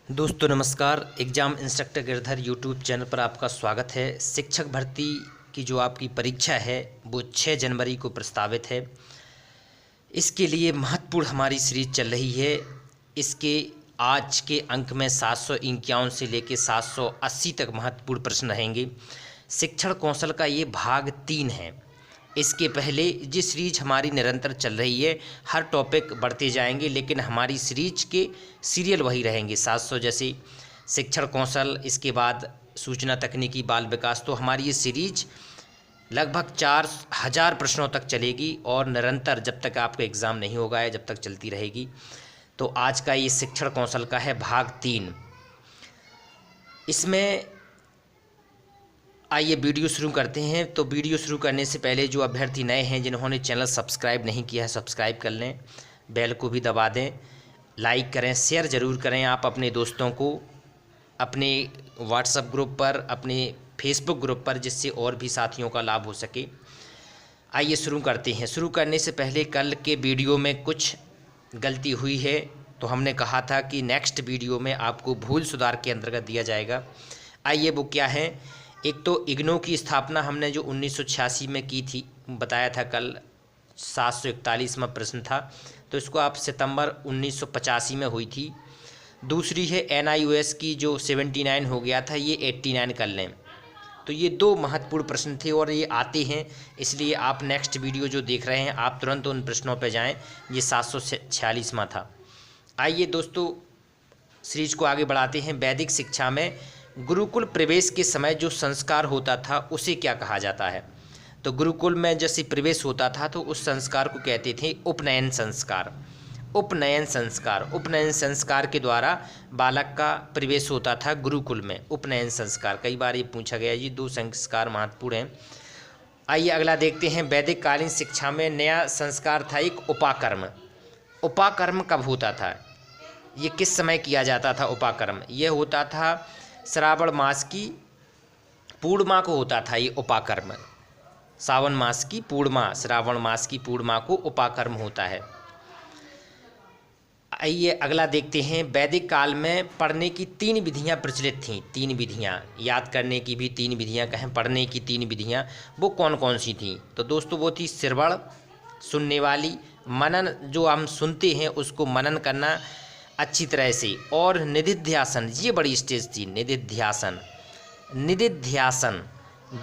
दोस्तों नमस्कार। Exam instructor Girdhar YouTube channel पर आपका स्वागत है। शिक्षक भर्ती की जो आपकी परीक्षा है वो 6 जनवरी को प्रस्तावित है। इसके लिए महत्वपूर्ण हमारी सीरीज चल रही है। इसके आज के अंक में 751 से लेकर 780 तक महत्वपूर्ण प्रश्न रहेंगे। शिक्षण कौशल का ये भाग 3 है। इसके पहले ये सीरीज हमारी निरंतर चल रही है, हर टॉपिक बढ़ते जाएंगे, लेकिन हमारी सीरीज के सीरियल वही रहेंगे 700, जैसे शिक्षण कौशल, इसके बाद सूचना तकनीकी बाल विकास। तो हमारी ये सीरीज लगभग 4000 प्रश्नों तक चलेगी और निरंतर जब तक आपका एग्ज़ाम नहीं होगा है जब तक चलती रहेगी। तो आज का ये शिक्षण कौशल का है भाग 3। इसमें आइए वीडियो शुरू करते हैं। तो वीडियो शुरू करने से पहले जो अभ्यर्थी नए हैं, जिन्होंने चैनल सब्सक्राइब नहीं किया है, सब्सक्राइब कर लें, बेल को भी दबा दें, लाइक करें, शेयर ज़रूर करें आप अपने दोस्तों को, अपने व्हाट्सएप ग्रुप पर, अपने फेसबुक ग्रुप पर, जिससे और भी साथियों का लाभ हो सके। आइए शुरू करते हैं। शुरू करने से पहले कल के वीडियो में कुछ गलती हुई है, तो हमने कहा था कि नेक्स्ट वीडियो में आपको भूल सुधार के अंतर्गत दिया जाएगा। आइए वो क्या है। एक तो इग्नो की स्थापना हमने जो 1986 में की थी, बताया था कल, 741वां प्रश्न था, तो इसको आप सितंबर 1985 में हुई थी। दूसरी है NIOS की जो 79 हो गया था, ये 89 कर लें। तो ये 2 महत्वपूर्ण प्रश्न थे और ये आते हैं, इसलिए आप नेक्स्ट वीडियो जो देख रहे हैं आप तुरंत उन प्रश्नों पर जाएं। ये 746वां था। आइए दोस्तों सीरीज को आगे बढ़ाते हैं। वैदिक शिक्षा में गुरुकुल प्रवेश के समय जो संस्कार होता था उसे क्या कहा जाता है? तो गुरुकुल में जैसे प्रवेश होता था तो उस संस्कार को कहते थे उपनयन संस्कार। उपनयन संस्कार, उपनयन संस्कार के द्वारा बालक का प्रवेश होता था गुरुकुल में। उपनयन संस्कार कई बार ये पूछा गया। ये 2 संस्कार महत्वपूर्ण हैं। आइए अगला देखते हैं। वैदिक कालीन शिक्षा में नया संस्कार था एक उपाकर्म। उपाकर्म कब होता था? ये किस समय किया जाता था उपाकर्म? ये होता था श्रावण मास की पूर्णिमा को होता था ये उपाकर्म। सावन मास की पूर्णिमा, श्रावण मास की पूर्णिमा को उपाकर्म होता है। आइए अगला देखते हैं। वैदिक काल में पढ़ने की 3 विधियां प्रचलित थीं। 3 विधियां, याद करने की भी 3 विधियां कहें, पढ़ने की 3 विधियां, वो कौन कौन सी थीं? तो दोस्तों वो थी श्रवण, सुनने वाली, मनन, जो हम सुनते हैं उसको मनन करना अच्छी तरह से, और निदिध्यासन, ये बड़ी स्टेज थी। निदिध्यासन, निदिध्यासन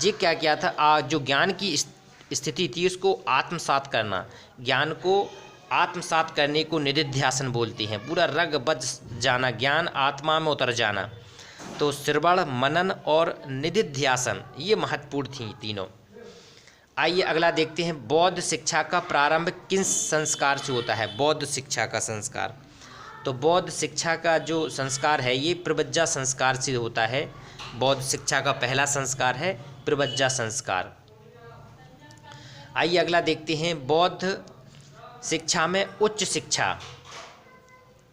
ये क्या किया था? जो ज्ञान की स्थिति थी उसको आत्मसात करना, ज्ञान को आत्मसात करने को निदिध्यासन बोलते हैं। पूरा रग बज जाना, ज्ञान आत्मा में उतर जाना। तो श्रवण, मनन और निदिध्यासन ये महत्वपूर्ण थी तीनों। आइए अगला देखते हैं। बौद्ध शिक्षा का प्रारंभ किस संस्कार से होता है? बौद्ध शिक्षा का संस्कार, तो बौद्ध शिक्षा का जो संस्कार है ये प्रवज्जा संस्कार से होता है। बौद्ध शिक्षा का पहला संस्कार है प्रवज्जा संस्कार। आइए अगला देखते हैं। बौद्ध शिक्षा में उच्च शिक्षा,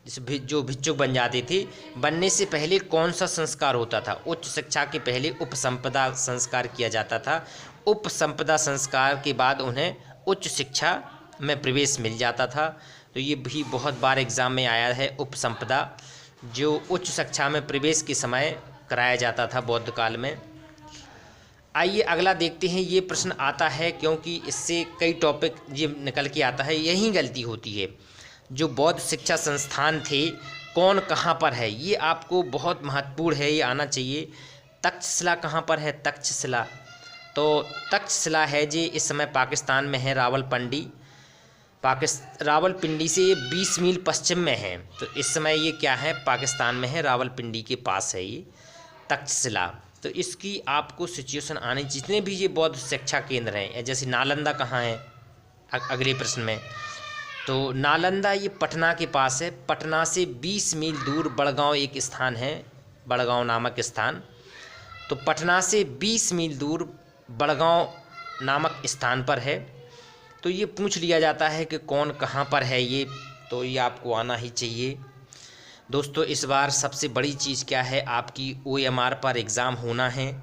जो भिक्षुक बन जाते थे, बनने से पहले कौन सा संस्कार होता था? उच्च शिक्षा के पहले उपसंपदा संस्कार किया जाता था। उपसंपदा संस्कार के बाद उन्हें उच्च शिक्षा में प्रवेश मिल जाता था। तो ये भी बहुत बार एग्ज़ाम में आया है। उपसंपदा जो उच्च शिक्षा में प्रवेश के समय कराया जाता था बौद्ध काल में। आइए अगला देखते हैं। ये प्रश्न आता है क्योंकि इससे कई टॉपिक ये निकल के आता है। यही गलती होती है। जो बौद्ध शिक्षा संस्थान थे कौन कहाँ पर है, ये आपको बहुत महत्वपूर्ण है, ये आना चाहिए। तक्षशिला कहाँ पर है? तक्षशिला, तो तक्षशिला है जी इस समय पाकिस्तान में है। रावलपिंडी से ये 20 मील पश्चिम में है। तो इस समय ये क्या है? पाकिस्तान में है, रावलपिंडी के पास है ये तक्षशिला। तो इसकी आपको सिचुएशन आनी, जितने भी ये बौद्ध शिक्षा केंद्र हैं, जैसे नालंदा कहाँ है अगले प्रश्न में, तो नालंदा ये पटना के पास है। पटना से 20 मील दूर बड़गांव एक स्थान है, बड़गांव नामक स्थान। तो पटना से 20 मील दूर बड़गांव नामक स्थान पर है। तो ये पूछ लिया जाता है कि कौन कहाँ पर है ये, तो ये आपको आना ही चाहिए। दोस्तों इस बार सबसे बड़ी चीज़ क्या है? आपकी OMR पर एग्ज़ाम होना है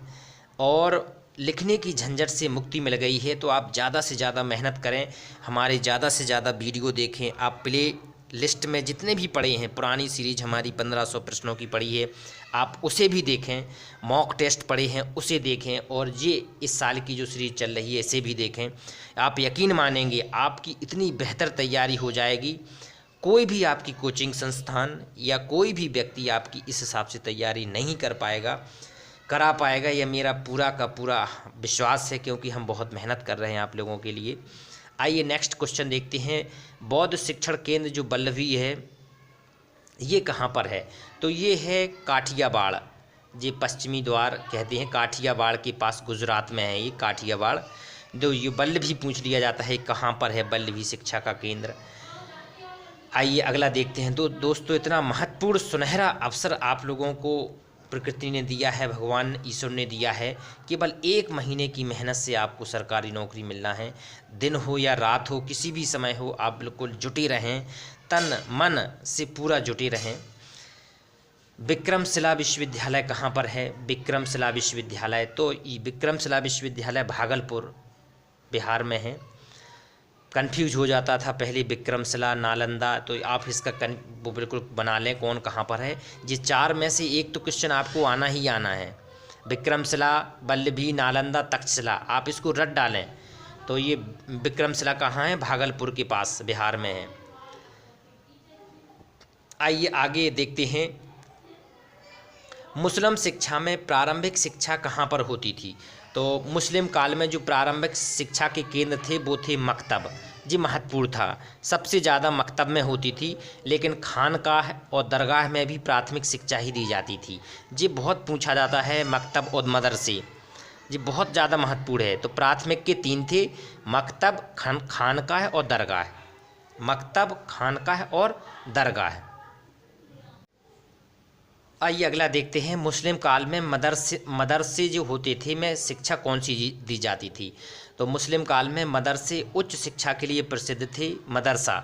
और लिखने की झंझट से मुक्ति मिल गई है। तो आप ज़्यादा से ज़्यादा मेहनत करें, हमारे ज़्यादा से ज़्यादा वीडियो देखें, आप प्ले लिस्ट में जितने भी पढ़े हैं, पुरानी सीरीज हमारी 1500 प्रश्नों की पड़ी है, आप उसे भी देखें, मॉक टेस्ट पढ़े हैं उसे देखें, और ये इस साल की जो सीरीज चल रही है इसे भी देखें। आप यकीन मानेंगे आपकी इतनी बेहतर तैयारी हो जाएगी, कोई भी आपकी कोचिंग संस्थान या कोई भी व्यक्ति आपकी इस हिसाब से तैयारी नहीं करा पाएगा। यह मेरा पूरा का पूरा विश्वास है, क्योंकि हम बहुत मेहनत कर रहे हैं आप लोगों के लिए। आइए नेक्स्ट क्वेश्चन देखते हैं। बौद्ध शिक्षण केंद्र जो बल्लभी है ये कहाँ पर है? तो ये है काठियावाड़, ये पश्चिमी द्वार कहते हैं, काठियावाड़ के पास गुजरात में है ये काठियावाड़। जो ये बल्लभी पूछ लिया जाता है कहाँ पर है बल्लभी शिक्षा का केंद्र। आइए अगला देखते हैं। तो दोस्तों इतना महत्वपूर्ण सुनहरा अवसर आप लोगों को प्रकृति ने दिया है, भगवान ईश्वर ने दिया है। केवल 1 महीने की मेहनत से आपको सरकारी नौकरी मिलना है। दिन हो या रात हो, किसी भी समय हो, आप बिल्कुल जुटे रहें, तन मन से पूरा जुटे रहें। विक्रमशिला विश्वविद्यालय कहाँ पर है? विक्रमशिला विश्वविद्यालय, तो विक्रमशिला विश्वविद्यालय भागलपुर बिहार में है। कंफ्यूज हो जाता था पहले विक्रमशिला नालंदा, तो आप इसका वो बिल्कुल बना लें कौन कहाँ पर है। ये 4 में से एक तो क्वेश्चन आपको आना ही आना है। विक्रमशिला, बल्लभी, नालंदा, तक्षशिला, आप इसको रट डालें। तो ये विक्रमशिला कहाँ है? भागलपुर के पास बिहार में है। आइए आगे देखते हैं। मुस्लिम शिक्षा में प्रारंभिक शिक्षा कहाँ पर होती थी? तो मुस्लिम काल में जो प्रारंभिक शिक्षा के केंद्र थे वो थे मकतब। जी महत्वपूर्ण था, सबसे ज़्यादा मकतब में होती थी, लेकिन खानकाह और दरगाह में भी प्राथमिक शिक्षा ही दी जाती थी। जी बहुत पूछा जाता है मकतब और मदरसे, जी बहुत ज़्यादा महत्वपूर्ण है। तो प्राथमिक के 3 थे, मकतब, खानकाह और दरगाह। मकतब, खानकाह और दरगाह। आइए अगला देखते हैं। मुस्लिम काल में मदरसे जो होते थे में शिक्षा कौन सी दी जाती थी? तो मुस्लिम काल में मदरसे उच्च शिक्षा के लिए प्रसिद्ध थे, मदरसा।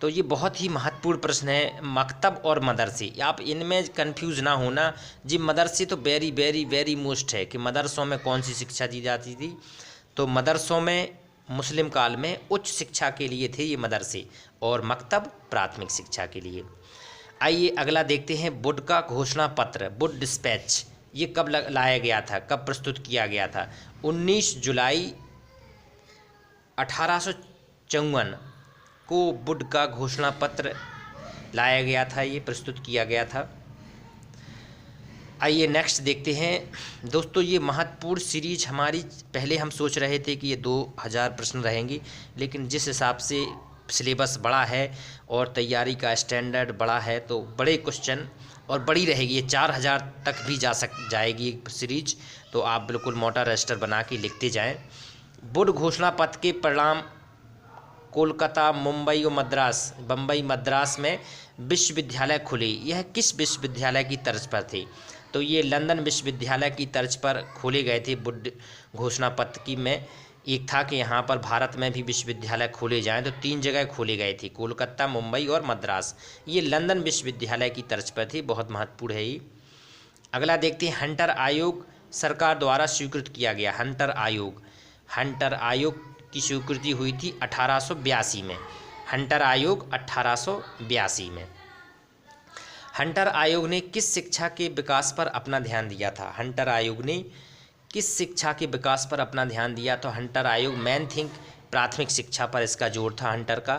तो ये बहुत ही महत्वपूर्ण प्रश्न है, मकतब और मदरसे, आप इनमें कंफ्यूज ना होना। जी मदरसे तो वेरी वेरी वेरी मोस्ट है कि मदरसों में कौन सी शिक्षा दी जाती थी। तो मदरसों में मुस्लिम काल में उच्च शिक्षा के लिए थे ये मदरसे, और मकतब प्राथमिक शिक्षा के लिए। आइए अगला देखते हैं। वुड का घोषणा पत्र, वुड डिस्पैच, ये कब लाया गया था, कब प्रस्तुत किया गया था? 19 जुलाई 1854 को वुड का घोषणा पत्र लाया गया था, ये प्रस्तुत किया गया था। आइए नेक्स्ट देखते हैं। दोस्तों ये महत्वपूर्ण सीरीज हमारी, पहले हम सोच रहे थे कि ये 2000 प्रश्न रहेंगी, लेकिन जिस हिसाब से सिलेबस बड़ा है और तैयारी का स्टैंडर्ड बड़ा है तो बड़े क्वेश्चन और बड़ी रहेगी, ये 4000 तक भी जाएगी सीरीज। तो आप बिल्कुल मोटा रजिस्टर बना के लिखते जाएं। वुड घोषणा पत्र के परिणाम कोलकाता, मुंबई और मद्रास, बम्बई मद्रास में विश्वविद्यालय खुले। यह किस विश्वविद्यालय की तर्ज पर थे? तो ये लंदन विश्वविद्यालय की तर्ज पर खोले गए थे वुड घोषणा पत्र की में। एक था कि यहाँ पर भारत में भी विश्वविद्यालय खोले जाएं, तो 3 जगह खोले गए थे, कोलकाता, मुंबई और मद्रास। ये लंदन विश्वविद्यालय की तर्ज पर थी, बहुत महत्वपूर्ण है ये। अगला देखते हैं। हंटर आयोग सरकार द्वारा स्वीकृत किया गया। हंटर आयोग की स्वीकृति हुई थी 1882 में। हंटर आयोग 1882 में। हंटर आयोग ने किस शिक्षा के विकास पर अपना ध्यान दिया था? हंटर आयोग ने किस शिक्षा के विकास पर अपना ध्यान दिया? तो हंटर आयोग मेन थिंग प्राथमिक शिक्षा पर इसका जोर था हंटर का।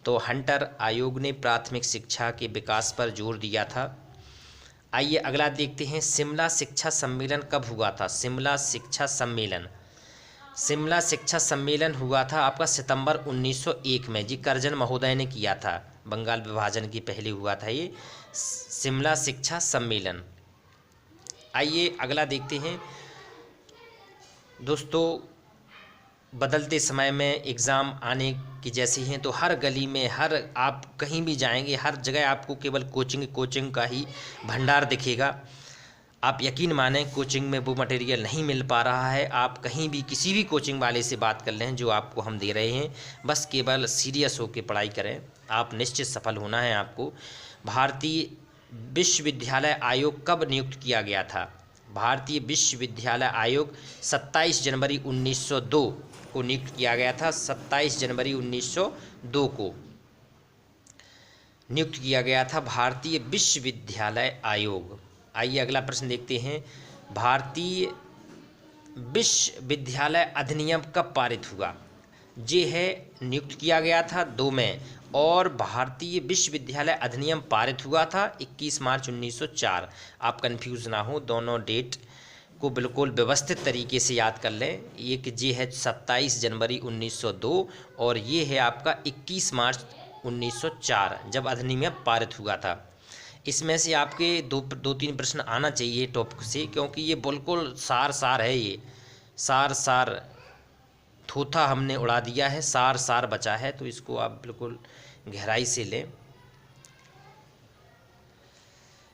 तो हंटर आयोग ने प्राथमिक शिक्षा के विकास पर जोर दिया था। आइए अगला देखते हैं। शिमला शिक्षा सम्मेलन कब हुआ था? शिमला शिक्षा सम्मेलन हुआ था आपका सितंबर 1901 में। जी करजन महोदय ने किया था, बंगाल विभाजन के पहले हुआ था ये शिमला शिक्षा सम्मेलन। आइए अगला देखते हैं। दोस्तों बदलते समय में एग्ज़ाम आने की जैसे हैं, तो हर गली में, हर आप कहीं भी जाएंगे, हर जगह आपको केवल कोचिंग का ही भंडार दिखेगा। आप यकीन मानें कोचिंग में वो मटेरियल नहीं मिल पा रहा है। आप कहीं भी किसी भी कोचिंग वाले से बात कर लें जो आपको हम दे रहे हैं, बस केवल सीरियस होकर पढ़ाई करें, आप निश्चित सफल होना है आपको। भारतीय विश्वविद्यालय आयोग कब नियुक्त किया गया था? भारतीय विश्वविद्यालय आयोग 27 जनवरी 1902 को नियुक्त किया गया था, 27 जनवरी 1902 को। नियुक्त किया गया था भारतीय विश्वविद्यालय आयोग। आइए अगला प्रश्न देखते हैं, भारतीय विश्वविद्यालय अधिनियम कब पारित हुआ? ये है नियुक्त किया गया था 2 मई, और भारतीय विश्वविद्यालय अधिनियम पारित हुआ था 21 मार्च 1904। आप कंफ्यूज ना हो, दोनों डेट को बिल्कुल व्यवस्थित तरीके से याद कर लें। एक ये है 27 जनवरी 1902 और ये है आपका 21 मार्च 1904 जब अधिनियम पारित हुआ था। इसमें से आपके दो तीन प्रश्न आना चाहिए टॉपिक से, क्योंकि ये बिल्कुल सार है। ये सार थोथा हमने उड़ा दिया है, सार बचा है, तो इसको आप बिल्कुल गहराई से लें।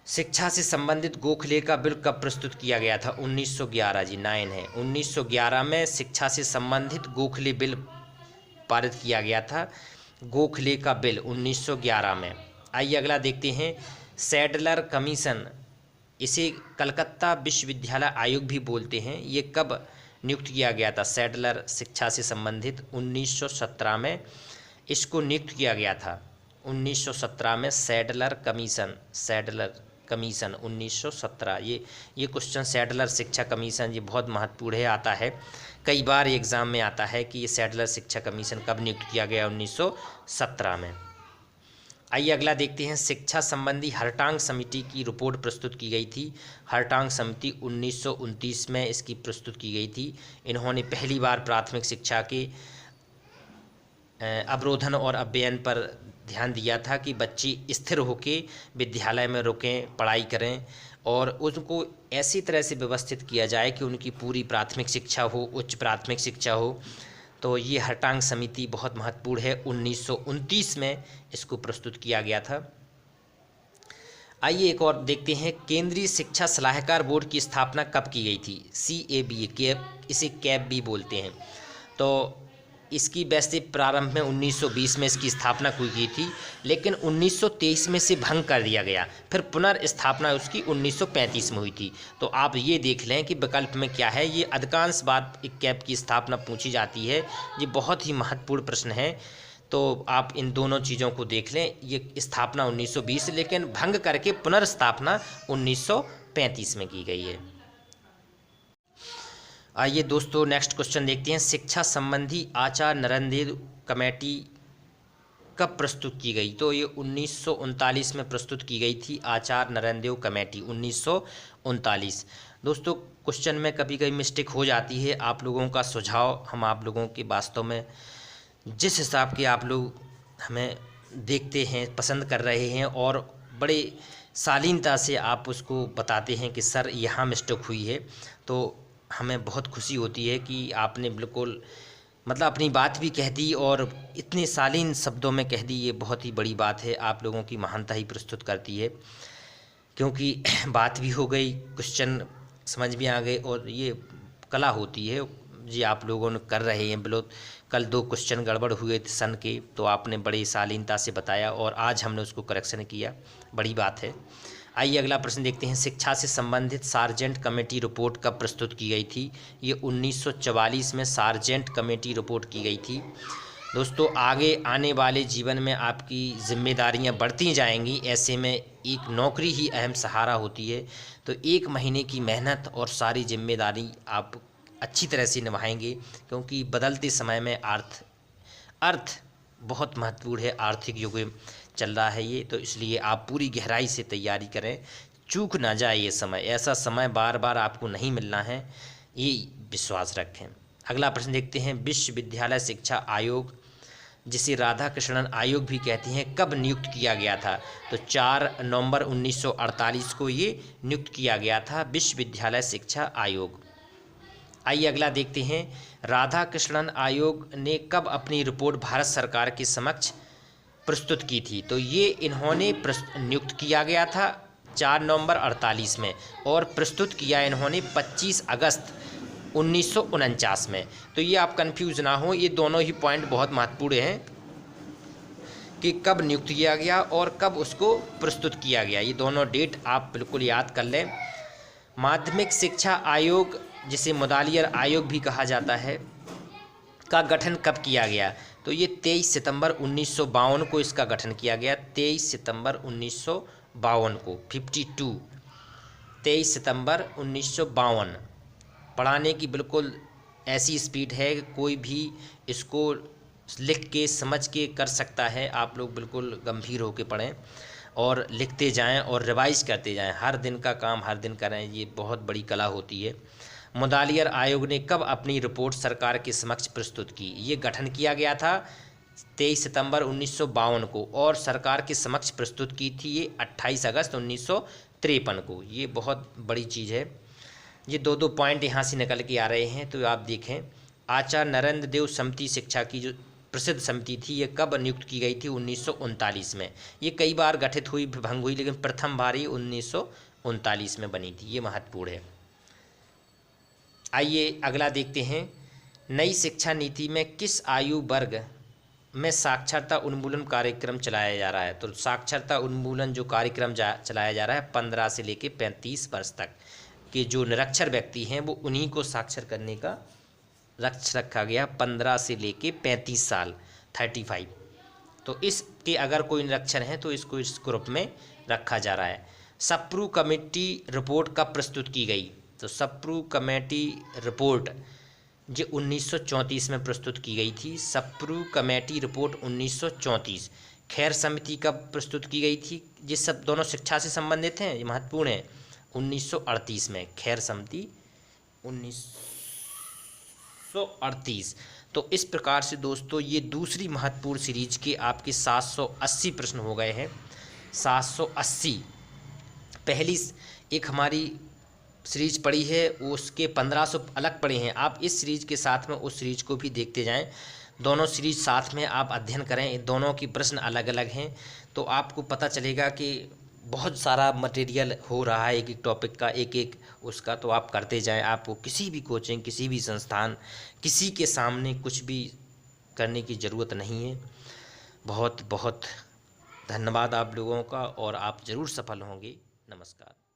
शिक्षा से संबंधित गोखले का बिल कब प्रस्तुत किया गया था? 1911 जी, 9 है। 1911 में शिक्षा से संबंधित गोखले बिल पारित किया गया था। गोखले का बिल 1911 में। आइए अगला देखते हैं, सैडलर कमीशन, इसे कलकत्ता विश्वविद्यालय आयोग भी बोलते हैं, ये कब नियुक्त किया गया था? सैडलर शिक्षा से संबंधित 1917 में इसको नियुक्त किया गया था। 1917 में सैडलर कमीशन 1917। ये क्वेश्चन सैडलर शिक्षा कमीशन ये बहुत महत्वपूर्ण है, आता है कई बार एग्जाम में आता है कि ये सैडलर शिक्षा कमीशन कब नियुक्त किया गया? 1917 में। आइए अगला देखते हैं, शिक्षा संबंधी हरटांग समिति की रिपोर्ट प्रस्तुत की गई थी। हरटांग समिति 1929 में इसकी प्रस्तुत की गई थी। इन्होंने पहली बार प्राथमिक शिक्षा के अवरोधन और अव्ययन पर ध्यान दिया था कि बच्चे स्थिर होकर विद्यालय में रुकें, पढ़ाई करें और उनको ऐसी तरह से व्यवस्थित किया जाए कि उनकी पूरी प्राथमिक शिक्षा हो, उच्च प्राथमिक शिक्षा हो। तो ये हरटांग समिति बहुत महत्वपूर्ण है, 1929 में इसको प्रस्तुत किया गया था। आइए एक और देखते हैं, केंद्रीय शिक्षा सलाहकार बोर्ड की स्थापना कब की गई थी? CAB, इसे कैब भी बोलते हैं। तो इसकी वैसे प्रारंभ में 1920 में इसकी स्थापना की गई थी, लेकिन 1923 में से भंग कर दिया गया, फिर पुनर्स्थापना उसकी 1935 में हुई थी। तो आप ये देख लें कि विकल्प में क्या है। ये अधिकांश बार एक कैब की स्थापना पूछी जाती है, ये बहुत ही महत्वपूर्ण प्रश्न है, तो आप इन दोनों चीज़ों को देख लें। ये स्थापना 1920, लेकिन भंग करके पुनर्स्थापना 1935 में की गई है। आइए दोस्तों नेक्स्ट क्वेश्चन देखते हैं, शिक्षा संबंधी आचार नरेंद्र कमेटी कब प्रस्तुत की गई? तो ये 1939 में प्रस्तुत की गई थी, आचार नरेंद्र कमेटी 1939। दोस्तों क्वेश्चन में कभी कभी मिस्टेक हो जाती है, आप लोगों का सुझाव हम आप लोगों के वास्तव में जिस हिसाब के आप लोग हमें देखते हैं, पसंद कर रहे हैं और बड़े शालीनता से आप उसको बताते हैं कि सर यहाँ मिस्टेक हुई है, तो हमें बहुत खुशी होती है कि आपने बिल्कुल मतलब अपनी बात भी कह दी और इतने शालीन शब्दों में कह दी। ये बहुत ही बड़ी बात है, आप लोगों की महानता ही प्रस्तुत करती है, क्योंकि बात भी हो गई, क्वेश्चन समझ में आ गए और ये कला होती है जी आप लोगों ने कर रहे हैं। बिल्कुल कल 2 क्वेश्चन गड़बड़ हुए थे सन के, तो आपने बड़ी शालीनता से बताया और आज हमने उसको करेक्शन किया, बड़ी बात है। आइए अगला प्रश्न देखते हैं, शिक्षा से संबंधित सार्जेंट कमेटी रिपोर्ट कब प्रस्तुत की गई थी? ये 1944 में सार्जेंट कमेटी रिपोर्ट की गई थी। दोस्तों आगे आने वाले जीवन में आपकी जिम्मेदारियां बढ़ती जाएंगी, ऐसे में एक नौकरी ही अहम सहारा होती है। तो 1 महीने की मेहनत और सारी जिम्मेदारी आप अच्छी तरह से निभाएंगे, क्योंकि बदलते समय में अर्थ बहुत महत्वपूर्ण है, आर्थिक युग चल रहा है ये, तो इसलिए आप पूरी गहराई से तैयारी करें, चूक ना जाए ये समय, ऐसा समय बार बार आपको नहीं मिलना है, ये विश्वास रखें। अगला प्रश्न देखते हैं, विश्वविद्यालय शिक्षा आयोग, जिसे राधा कृष्णन आयोग भी कहते हैं, कब नियुक्त किया गया था? तो 4 नवंबर 1948 को ये नियुक्त किया गया था, विश्वविद्यालय शिक्षा आयोग। आइए अगला देखते हैं, राधा कृष्णन आयोग ने कब अपनी रिपोर्ट भारत सरकार के समक्ष प्रस्तुत की थी? तो ये इन्होंने नियुक्त किया गया था 4 नवंबर 48 में और प्रस्तुत किया इन्होंने 25 अगस्त 1949 में। तो ये आप कंफ्यूज ना हो, ये दोनों ही पॉइंट बहुत महत्वपूर्ण हैं कि कब नियुक्त किया गया और कब उसको प्रस्तुत किया गया, ये दोनों डेट आप बिल्कुल याद कर लें। माध्यमिक शिक्षा आयोग, जिसे मुदालियर आयोग भी कहा जाता है, का गठन कब किया गया? तो ये 23 सितंबर 1952 को इसका गठन किया गया। 23 सितंबर 1952 को 52 23 सितंबर 1952। पढ़ाने की बिल्कुल ऐसी स्पीड है, कोई भी इसको लिख के समझ के कर सकता है। आप लोग बिल्कुल गंभीर होकर पढ़ें और लिखते जाएं और रिवाइज करते जाएं। हर दिन का काम हर दिन करें, ये बहुत बड़ी कला होती है। मुदालियर आयोग ने कब अपनी रिपोर्ट सरकार के समक्ष प्रस्तुत की? ये गठन किया गया था 23 सितंबर 1952 को और सरकार के समक्ष प्रस्तुत की थी ये 28 अगस्त 1953 को। ये बहुत बड़ी चीज़ है। ये दो दो पॉइंट यहाँ से निकल के आ रहे हैं, तो आप देखें। आचार्य नरेंद्र देव समिति शिक्षा की जो प्रसिद्ध समिति थी, ये कब नियुक्त की गई थी? 1939 में। ये कई बार गठित हुई, भंग हुई, लेकिन प्रथम बार ही 1939 में बनी थी। ये महत्वपूर्ण है। आइए अगला देखते हैं। नई शिक्षा नीति में किस आयु वर्ग में साक्षरता उन्मूलन कार्यक्रम चलाया जा रहा है? तो साक्षरता उन्मूलन जो कार्यक्रम चलाया जा रहा है 15 से लेकर 35 वर्ष तक के जो निरक्षर व्यक्ति हैं वो उन्हीं को साक्षर करने का लक्ष्य रखा गया। 15 से लेके 35 साल 35। तो इसके अगर कोई निरक्षर हैं तो इसको इस ग्रुप में रखा जा रहा है। सप्रू कमेटी रिपोर्ट कब प्रस्तुत की गई? तो सप्रू कमेटी रिपोर्ट जो 1934 में प्रस्तुत की गई थी। Sapru committee report 1934। खैर समिति कब प्रस्तुत की गई थी? जिस सब दोनों शिक्षा से संबंधित हैं, ये महत्वपूर्ण है। 1938 में खैर समिति 1938। तो इस प्रकार से दोस्तों ये दूसरी महत्वपूर्ण सीरीज के आपके 780 प्रश्न हो गए हैं। 780। पहली एक हमारी सीरीज पढ़ी है, उसके 1500 अलग पढ़े हैं। आप इस सीरीज के साथ में उस सीरीज को भी देखते जाएं। दोनों सीरीज साथ में आप अध्ययन करें। दोनों की प्रश्न अलग अलग हैं, तो आपको पता चलेगा कि बहुत सारा मटेरियल हो रहा है एक एक टॉपिक का, एक एक उसका। तो आप करते जाएं। आपको किसी भी कोचिंग, किसी भी संस्थान, किसी के सामने कुछ भी करने की ज़रूरत नहीं है। बहुत बहुत धन्यवाद आप लोगों का, और आप ज़रूर सफल होंगे। नमस्कार।